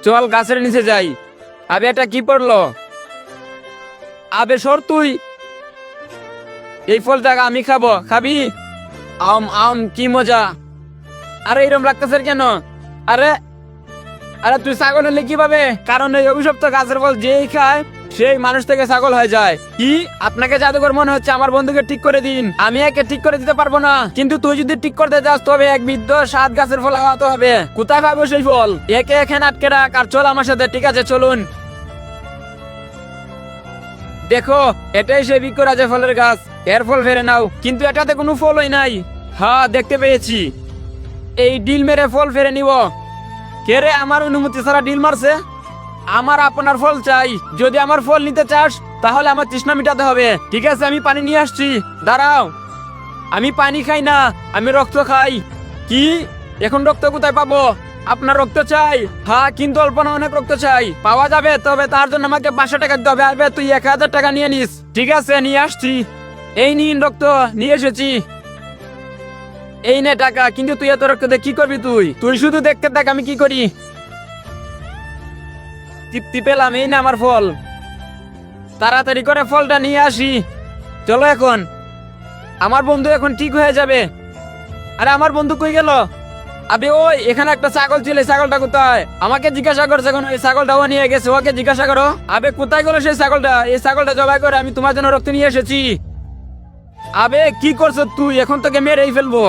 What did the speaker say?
চল গাছের নিচে যাই। আবে এটা কি পড়লো? আবে সর তুই। এই ফলটা আমি খাবো, খাবি? আম আম কি মজা। আরে এরম লাগতেছে কেন? আরে আরে তুই ছাগল হলে কিভাবে? কারণ এই অভিশপ্ত গাছের ফল যেই খায় সেই মানুষ থেকে ছাগল হয়ে যায়। কি আপনাকে জাদুকর মনে হচ্ছে? আমার বন্ধুকে ঠিক করে দিন। আমি একে ঠিক করে দিতে পারবো না, কিন্তু তুই যদি ঠিক করতে যাস তবে এক বৃদ্ধ 7 গাছের ফল খাওয়াতে হবে। কোথায় পাবো সেই ফল? একে এখানে আটকে রাখ আর চল আমার সাথে। ঠিক আছে চলুন। দেখো এটাই সেই বিক্ষরাজের ফলের গাছ। এর ফল ফেরে নাও। কিন্তু এটাতে কোনো ফলই নাই। হ্যাঁ দেখতে পেয়েছি। এই ডিল মেরে ফল ফেরে নিব। কে রে আমার অনুমতি ছাড়া ডিল মারছে? আমার আপনার ফল চাই। যদি আমার ফল নিতে চাস তাহলে আমার তৃষ্ণা মিটাতে হবে। ঠিক আছে আমি পানি নিয়ে আসছি, দাঁড়াও। আমি পানি খাই না, আমি রক্ত খাই। কি? এখন রক্ত কোথায় পাবো? আপনার রক্ত চাই? হ্যাঁ কিন্তু অল্প না, অনেক রক্ত চাই। পাওয়া যাবে, তবে তার জন্য আমাকে 500 টাকা দিতে হবে। আরে তুই 1000 টাকা নিয়ে নিস। ঠিক আছে নিয়ে আসছি। এই নিন রক্ত নিয়ে এসেছি। এই নে টাকা। কিন্তু তুই এত রক্ত দিয়ে কি করবি? তুই তুই শুধু দেখতে থাক আমি কি করি। তৃপ্তি পেলাম। এই না আমার ফল। তাড়াতাড়ি করে ফলটা নিয়ে আসি। চলো এখন। আমার বন্ধু এখন ঠিক হয়ে যাবে। আরে আমার বন্ধু কই গেল? আবে ওই এখানে একটা ছাগল ছিল, এই ছাগলটা কোথায়? আমাকে জিজ্ঞাসা করছে এখন। এই ছাগলটা ও নিয়ে গেছে, ওকে জিজ্ঞাসা করো। আবে কোথায় গেল সেই ছাগলটা? এই ছাগলটা জবাই করে আমি তোমার জন্য রক্ত নিয়ে এসেছি। আবে কি করছো তুই? এখন তোকে মেরেই ফেলবো।